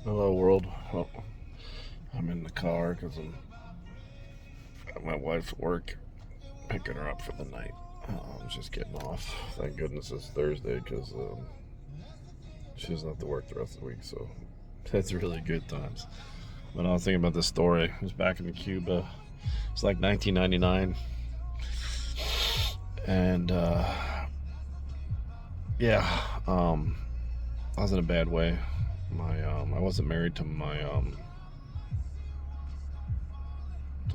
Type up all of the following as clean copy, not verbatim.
Hello, world. Well, I'm in the car because I'm at my wife's work, picking her up for the night. I'm just getting off. Thank goodness it's Thursday because she doesn't have to work the rest of the week, so that's really good times. But I was thinking about this story. It was back in Cuba. It's like 1999, and yeah, I was in a bad way. I wasn't married to my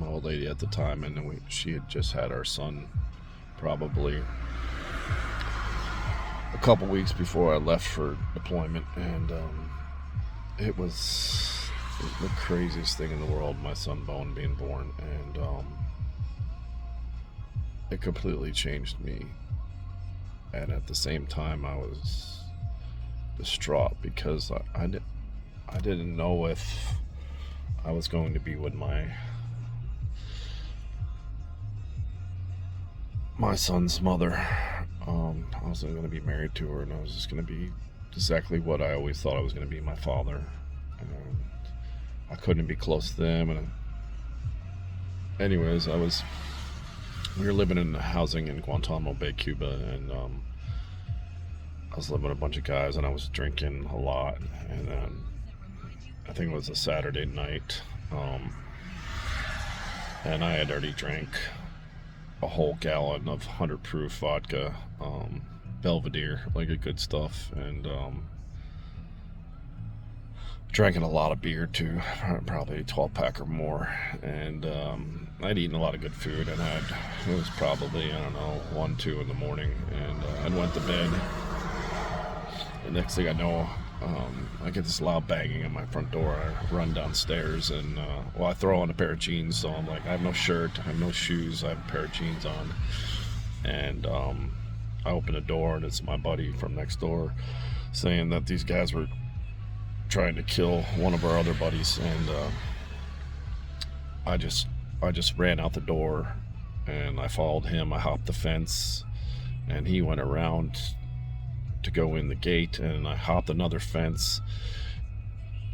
old lady at the time, and she had just had our son probably a couple weeks before I left for deployment, and it was the craziest thing in the world. My son Bowen being born, and it completely changed me. And at the same time, I was distraught because I didn't know if I was going to be with my son's mother. I wasn't going to be married to her, and I was just going to be exactly what I always thought I was going to be, my father. And I couldn't be close to them. And anyways, we were living in housing in Guantanamo Bay, Cuba, and I was living with a bunch of guys, and I was drinking a lot. And then I think it was a Saturday night, and I had already drank a whole gallon of 100 proof vodka, Belvedere, like a good stuff, and drinking a lot of beer too, probably a 12 pack or more, and I'd eaten a lot of good food, and it was probably, I don't know, 1, 2 in the morning, and I went to bed. The next thing I know, I get this loud banging on my front door. I run downstairs, and I throw on a pair of jeans, so I'm like, I have no shirt, I have no shoes, I have a pair of jeans on, and I open the door, and it's my buddy from next door saying that these guys were trying to kill one of our other buddies, and I just ran out the door, and I followed him. I hopped the fence, and he went around to go in the gate, and I hopped another fence,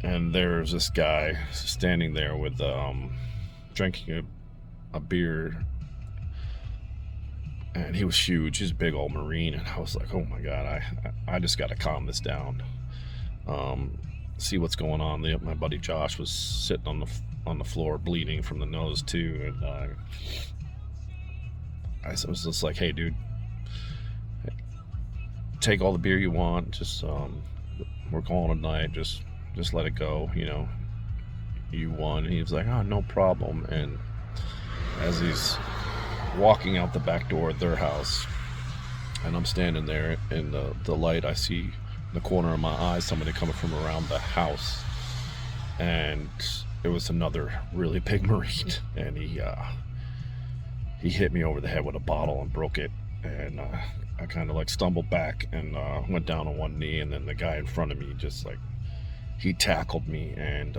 and there's this guy standing there with drinking a beer, and he was huge. He's a big old Marine, and I was like, oh my god, I just got to calm this down, see what's going on. My buddy Josh was sitting on the floor bleeding from the nose too, and I was just like, hey dude, take all the beer you want, just we're calling it a night, just let it go, you won. And he was like, oh, no problem. And as he's walking out the back door of their house, and I'm standing there in the light, I see in the corner of my eye somebody coming from around the house, and it was another really big Marine, and he hit me over the head with a bottle and broke it, and I kind of like stumbled back and went down on one knee, and then the guy in front of me just like, he tackled me and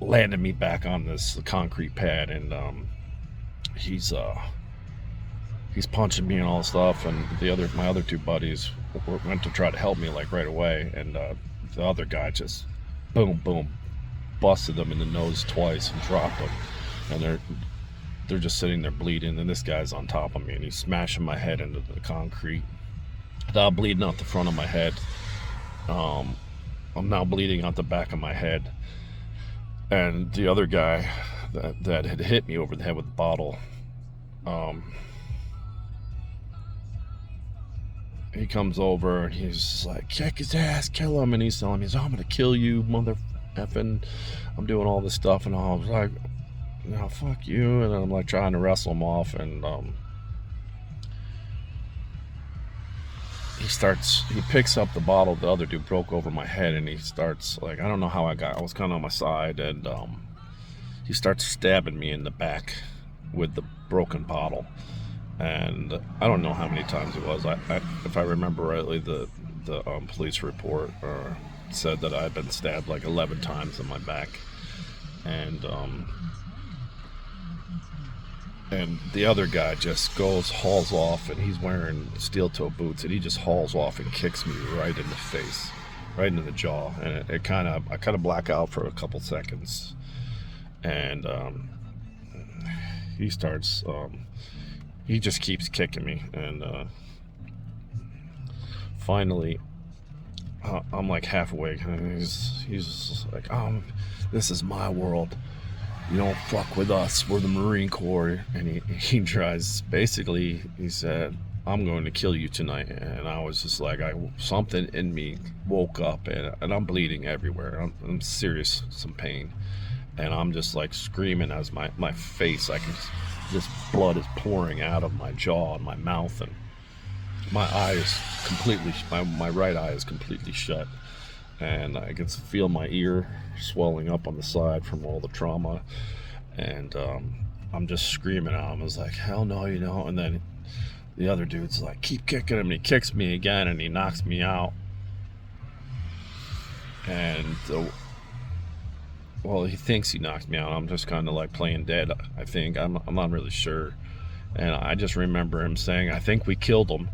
landed me back on this concrete pad, and he's punching me and all stuff, and my other two buddies went to try to help me like right away, and the other guy just boom busted them in the nose twice and dropped them, and they're just sitting there bleeding, and this guy's on top of me, and he's smashing my head into the concrete. Now bleeding out the front of my head. I'm now bleeding out the back of my head, and the other guy that had hit me over the head with the bottle, he comes over and he's just like, kick his ass, kill him, and he's telling me, I'm gonna kill you, mother effing, I'm doing all this stuff, and I was like, no, fuck you, and I'm like trying to wrestle him off, and he picks up the bottle the other dude broke over my head, and he starts like, I don't know how I was kind of on my side, and he starts stabbing me in the back with the broken bottle, and I don't know how many times it was. If I remember rightly, the police report said that I had been stabbed like 11 times in my back, and the other guy just hauls off, and he's wearing steel toe boots, and he just hauls off and kicks me right in the face. right into the jaw, and it kind of I kind of black out for a couple seconds, and he starts he just keeps kicking me, and finally I'm like half awake, and he's like, this is my world. You don't fuck with us. We're the Marine Corps. And he tries, basically, he said, I'm going to kill you tonight. And I was just like, something in me woke up, and I'm bleeding everywhere. I'm serious, some pain. And I'm just like screaming as my face, I can just blood is pouring out of my jaw and my mouth, and my eye is completely, my right eye is completely shut. And I can feel my ear swelling up on the side from all the trauma, and I'm just screaming at him. I was like, hell no, you know. And then the other dude's like, keep kicking him, and he kicks me again, and he knocks me out. And well, he thinks he knocked me out. I'm just kind of like playing dead, I think. I'm not really sure. And I just remember him saying, I think we killed him.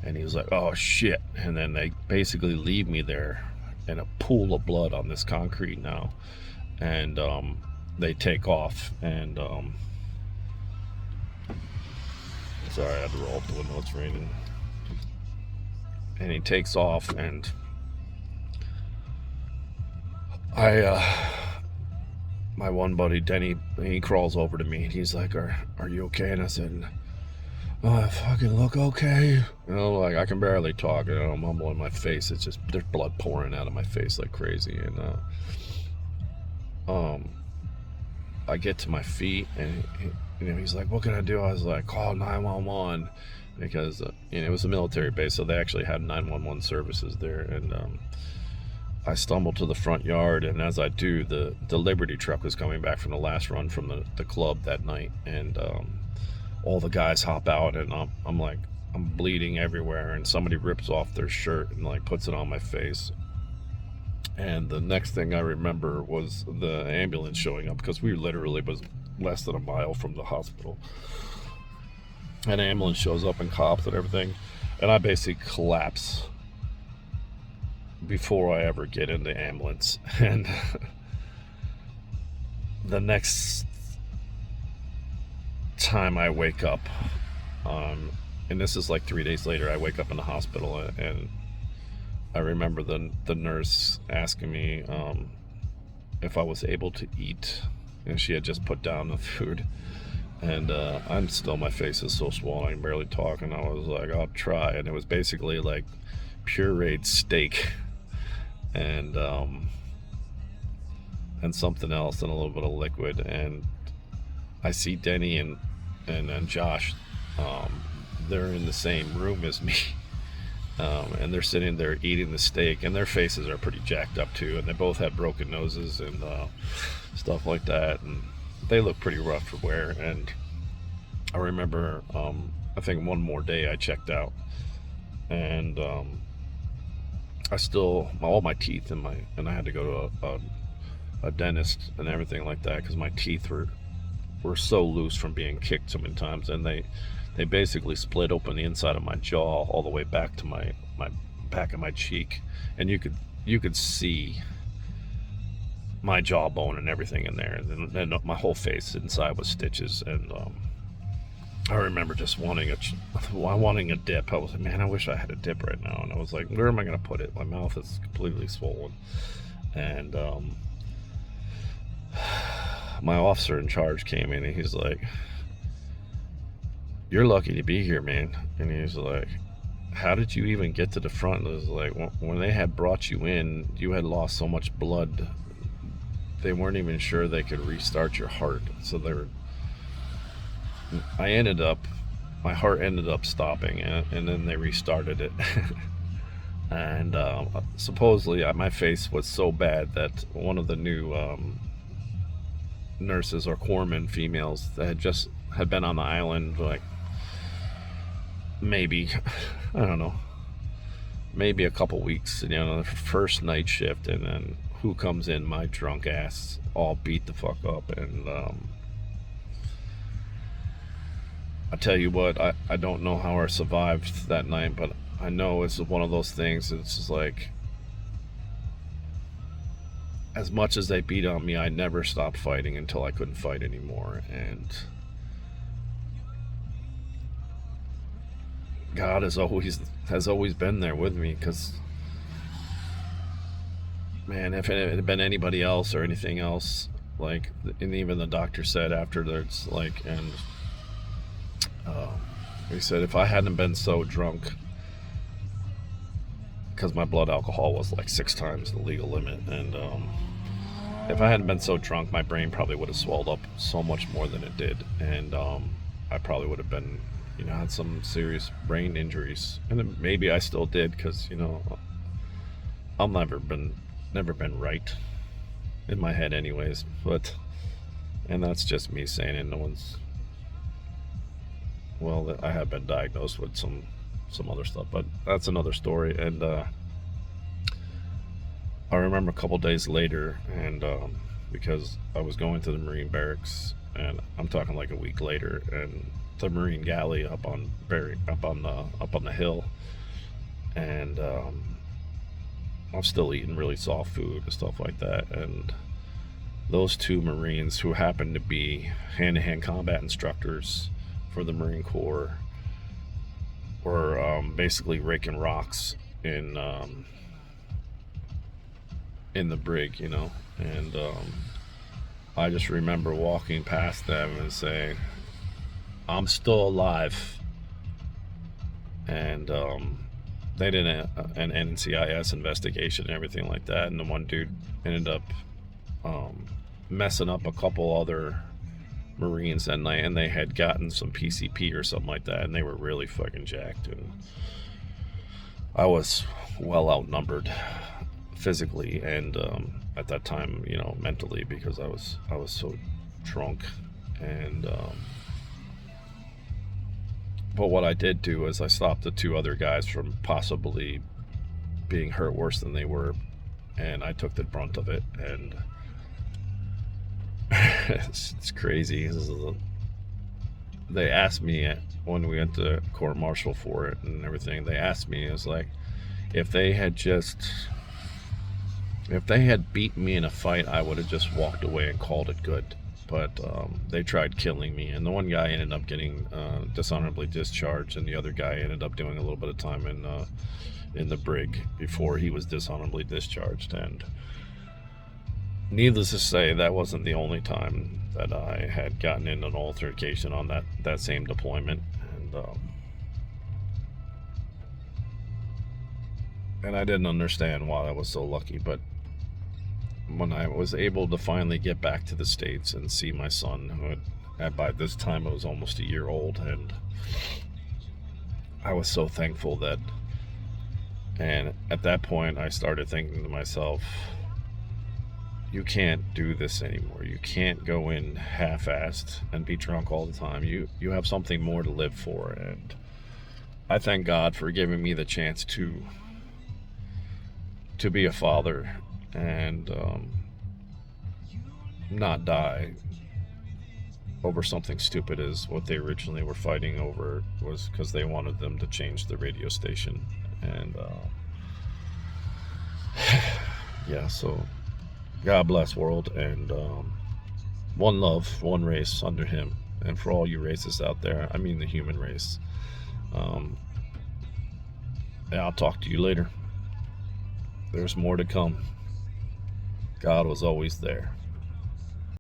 And he was like, oh shit. And then they basically leave me there in a pool of blood on this concrete now, and they take off, and sorry, I had to roll up the window, it's raining. And he takes off, and my one buddy Denny, he crawls over to me, and he's like, are you okay? And I said, oh, I fucking look okay. You know, like I can barely talk. You know, I'm mumbling my face. It's just, there's blood pouring out of my face like crazy. And I get to my feet, and he's like, what can I do? I was like, call 911, because it was a military base, so they actually had 911 services there. And I stumbled to the front yard, and as I do, the Liberty truck was coming back from the last run from the club that night, and all the guys hop out, and I'm like, I'm bleeding everywhere, and somebody rips off their shirt and like puts it on my face. And the next thing I remember was the ambulance showing up, because we literally was less than a mile from the hospital. An ambulance shows up, and cops and everything, and I basically collapse before I ever get in the ambulance. And the next time I wake up, and this is like 3 days later, I wake up in the hospital, and I remember the nurse asking me if I was able to eat, and she had just put down the food, and I'm still, my face is so swollen, I can barely talk, and I was like, I'll try. And it was basically like pureed steak, and something else, and a little bit of liquid. And I see Denny and Josh, they're in the same room as me, and they're sitting there eating the steak, and their faces are pretty jacked up too, and they both had broken noses and stuff like that, and they look pretty rough for wear. And I remember, I think one more day I checked out, and I still, all my teeth and I had to go to a dentist and everything like that, because my teeth were so loose from being kicked so many times, and they basically split open the inside of my jaw all the way back to my back of my cheek, and you could see my jawbone and everything in there, and my whole face inside was stitches. And I remember just wanting a dip. I was like, man, I wish I had a dip right now. And I was like, where am I gonna put it? My mouth is completely swollen. And my officer in charge came in, and he's like, you're lucky to be here, man. And he's like, how did you even get to the front? And it was like, when they had brought you in, you had lost so much blood, they weren't even sure they could restart your heart. So my heart ended up stopping, and then they restarted it. And supposedly my face was so bad that one of the new nurses or corpsmen females that had been on the island, like maybe, I don't know, maybe a couple weeks, the first night shift, and then who comes in? My drunk ass, all beat the fuck up. And I tell you what, I don't know how I survived that night, but I know it's one of those things. It's just like, as much as they beat on me, I never stopped fighting until I couldn't fight anymore. And God has always been there with me, because, man, if it had been anybody else or anything else, like, and even the doctor said afterwards, like, and he said if I hadn't been so drunk, because my blood alcohol was like 6 times the legal limit, and if I hadn't been so drunk, my brain probably would have swelled up so much more than it did, and I probably would have been, had some serious brain injuries, and then maybe I still did, because I've never been right in my head, anyways. And that's just me saying it. No one's. Well, I have been diagnosed with some other stuff, but that's another story. And I remember a couple days later, and because I was going to the Marine barracks, and I'm talking like a week later, and the Marine galley up on the hill, and I'm still eating really soft food and stuff like that, and those 2 Marines, who happened to be hand-to-hand combat instructors for the Marine Corps, were basically raking rocks in the brig, and I just remember walking past them and saying, "I'm still alive." And they did an NCIS investigation and everything like that, and the one dude ended up messing up a couple other Marines that night, and they had gotten some PCP or something like that, and they were really fucking jacked, and I was well outnumbered physically and at that time, mentally, because I was so drunk. And but what I did do is I stopped the 2 other guys from possibly being hurt worse than they were, and I took the brunt of it. And it's crazy. They asked me when we went to court martial for it and everything, they asked me, it was like, if they had beaten me in a fight, I would have just walked away and called it good. But they tried killing me, and the one guy ended up getting dishonorably discharged, and the other guy ended up doing a little bit of time in the brig before he was dishonorably discharged. And needless to say, that wasn't the only time that I had gotten in an altercation on that same deployment. And I didn't understand why I was so lucky, but when I was able to finally get back to the States and see my son, who by this time was almost a year old, and I was so thankful that, and at that point I started thinking to myself, you can't do this anymore. You can't go in half-assed and be drunk all the time. You have something more to live for, and I thank God for giving me the chance to be a father and not die over something stupid as what they originally were fighting over, was because they wanted them to change the radio station. And yeah, so God bless world, and one love, one race under him. And for all you races out there, I mean the human race, I'll talk to you later. There's more to come. God was always there.